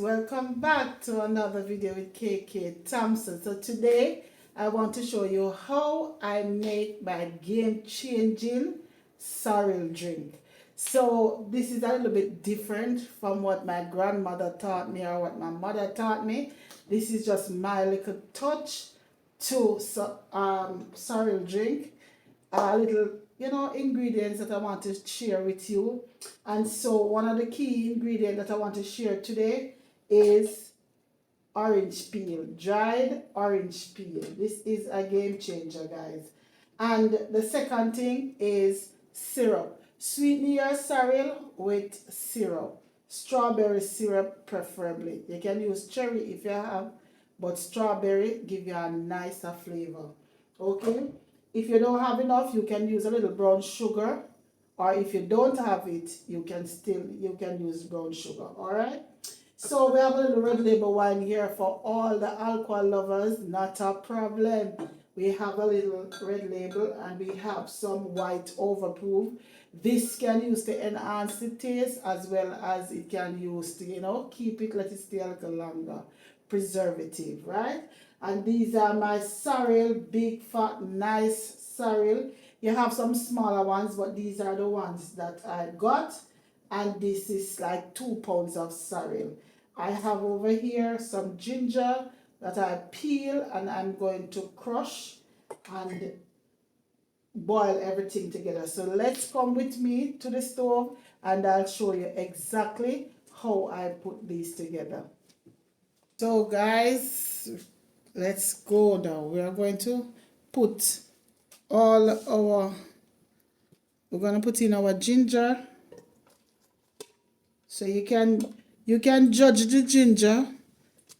welcome back to another video with KK Thompson. So today I want to show you how I make my game-changing sorrel drink. So this is a little bit different from what my grandmother taught me or what my mother taught me. This is just my little touch to sorrel drink, a little ingredients that I want to share with you. And so one of the key ingredients that I want to share today is orange peel, dried orange peel. This is a game changer, guys. And the second thing is syrup. Sweeten your sorrel with syrup, strawberry syrup preferably. You can use cherry if you have, but strawberry give you a nicer flavor. Okay, if you don't have enough, you can use a little brown sugar, or if you don't have it, you can use brown sugar. All right, so we have a little red label wine here for all the alcohol lovers, not a problem. We have a little red label and we have some white overproof. This can use to enhance the taste, as well as it can use to keep it, let it stay a little longer. Preservative, right? And these are my sorrel, big fat nice sorrel. You have some smaller ones, but these are the ones that I got, and this is like 2 pounds of sorrel. I have over here some ginger that I peel and I'm going to crush and boil everything together. So let's come with me to the stove and I'll show you exactly how I put these together. So guys, let's go now. We are going to put we're going to put in our ginger. So you can judge the ginger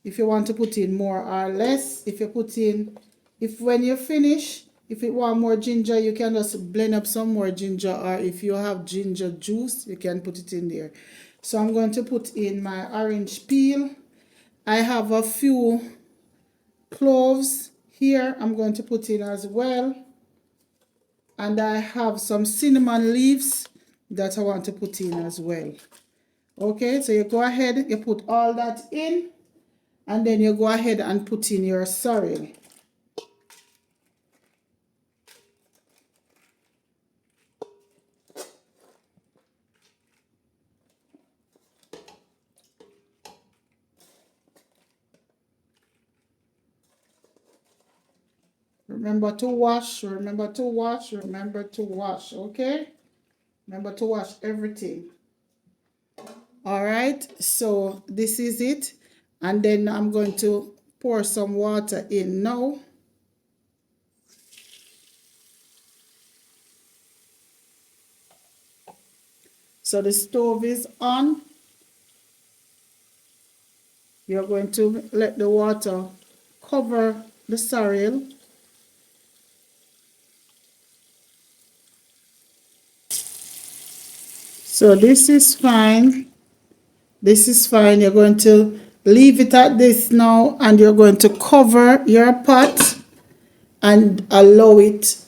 if you want to put in more or less. If when you finish, if you want more ginger, you can just blend up some more ginger, or if you have ginger juice, you can put it in there. So I'm going to put in my orange peel. I have a few cloves here I'm going to put in as well. And I have some cinnamon leaves that I want to put in as well. Okay, so you go ahead, you put all that in, and then you go ahead and put in your sorrel. Remember to wash, remember to wash, remember to wash, okay? Remember to wash everything. All right, so this is it. And then I'm going to pour some water in now. So the stove is on. You're going to let the water cover the sorrel. So this is fine. This is fine. You're going to leave it at this now, and you're going to cover your pot and allow it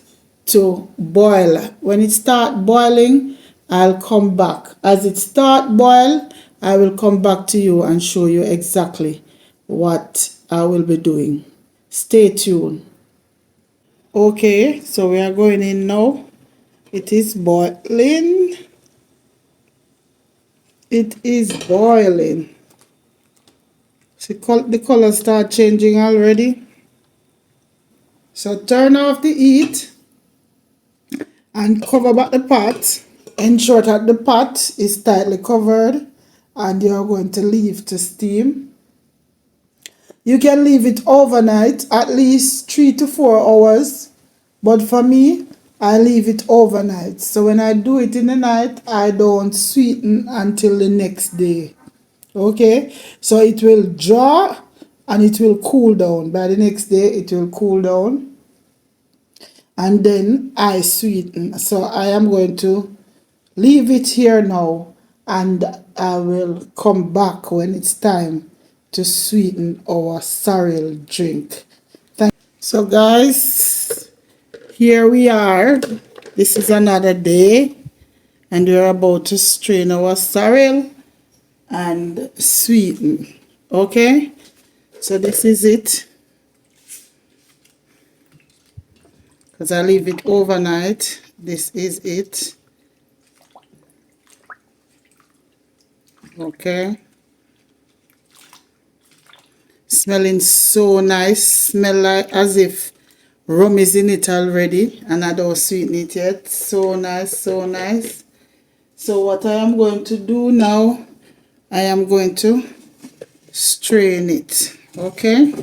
to boil. When it starts boiling, I'll come back. As it starts boil, I will come back to you and show you exactly what I will be doing. Stay tuned. Okay, so we are going in now. It is boiling. It is boiling. See, the color start changing already. So turn off the heat and cover back the pot. Ensure that the pot is tightly covered, and you're going to leave to steam. You can leave it overnight, at least 3 to 4 hours. But for me, I leave it overnight. So when I do it in the night, I don't sweeten until the next day. Okay? So it will draw and it will cool down. By the next day, it will cool down. And then I sweeten. So I am going to leave it here now, and I will come back when it's time to sweeten our sorrel drink. So guys, here we are. This is another day, and we're about to strain our sorrel and sweeten. Okay, so this is it, because I leave it overnight. This is it. Okay, smelling so nice. Smell like as if rum is in it already, and I don't sweeten it yet. So nice, so nice. So what I am going to do now, I am going to strain it. Okay,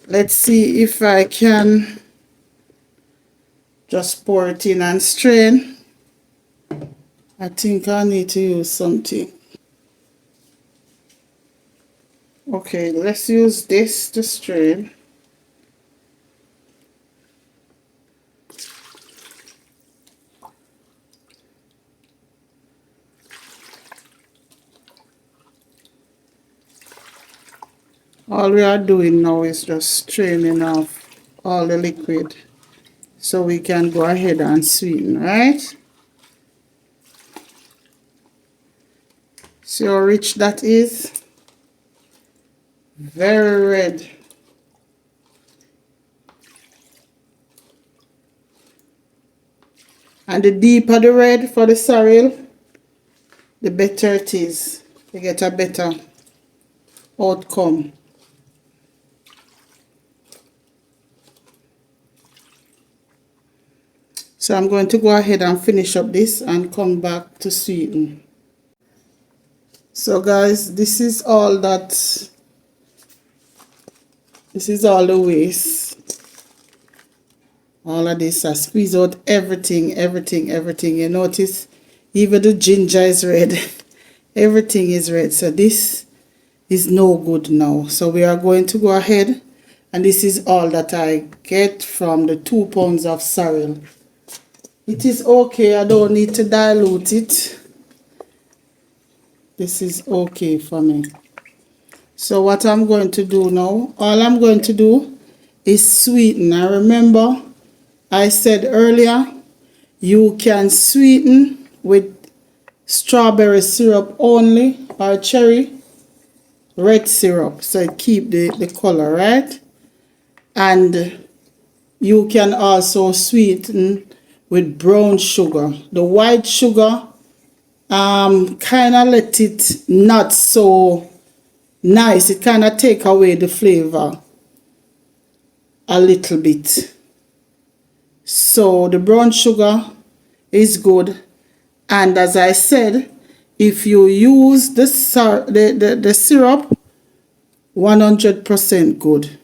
let's see if I can just pour it in and strain. I think I need to use something. Okay, let's use this to strain. All we are doing now is just straining off all the liquid so we can go ahead and sweeten, right? See how rich that is? Very red. And the deeper the red for the sorrel, the better it is. You get a better outcome. So I'm going to go ahead and finish up this and come back to sweeten. So guys, this is all the waste. All of this, I squeeze out everything. You notice even the ginger is red. Everything is red. So this is no good now. So we are going to go ahead, and this is all that I get from the 2 pounds of sorrel. It is okay. I don't need to dilute it. This is okay for me. So what I'm going to do now, all I'm going to do is sweeten. Now remember, I said earlier, you can sweeten with strawberry syrup only or cherry red syrup, so it keep the color, right? And you can also sweeten with brown sugar. The white sugar kind of let it not so nice. It kind of take away the flavor a little bit. So the brown sugar is good. And as I said, if you use the syrup, 100% good.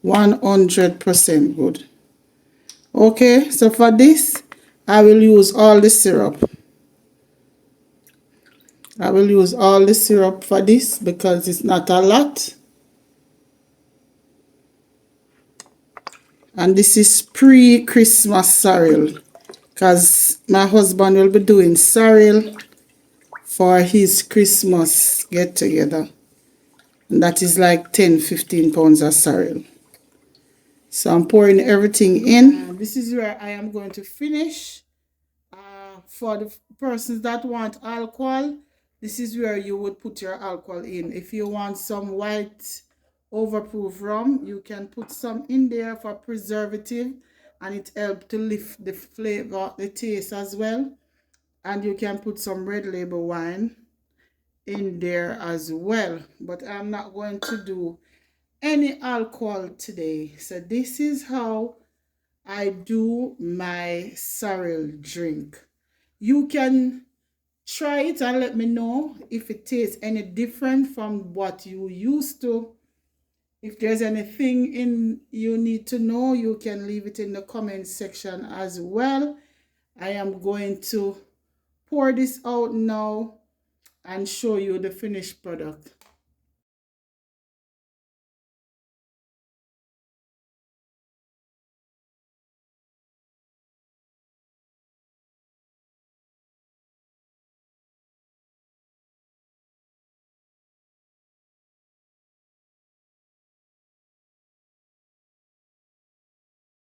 100% good. Okay, so for this, I will use all the syrup. I will use all the syrup for this because it's not a lot. And this is pre-Christmas sorrel, because my husband will be doing sorrel for his Christmas get together. And that is like 10-15 pounds of sorrel. So I'm pouring everything in. This is where I am going to finish. For the persons that want alcohol, this is where you would put your alcohol in. If you want some white overproof rum, you can put some in there for preservative, and it helps to lift the flavor, the taste as well. And you can put some red label wine in there as well, but I'm not going to do any alcohol today. So this is how I do my sorrel drink. You can try it and let me know if it tastes any different from what you used to. If there's anything in you need to know, you can leave it in the comment section as well. I am going to pour this out now and show you the finished product.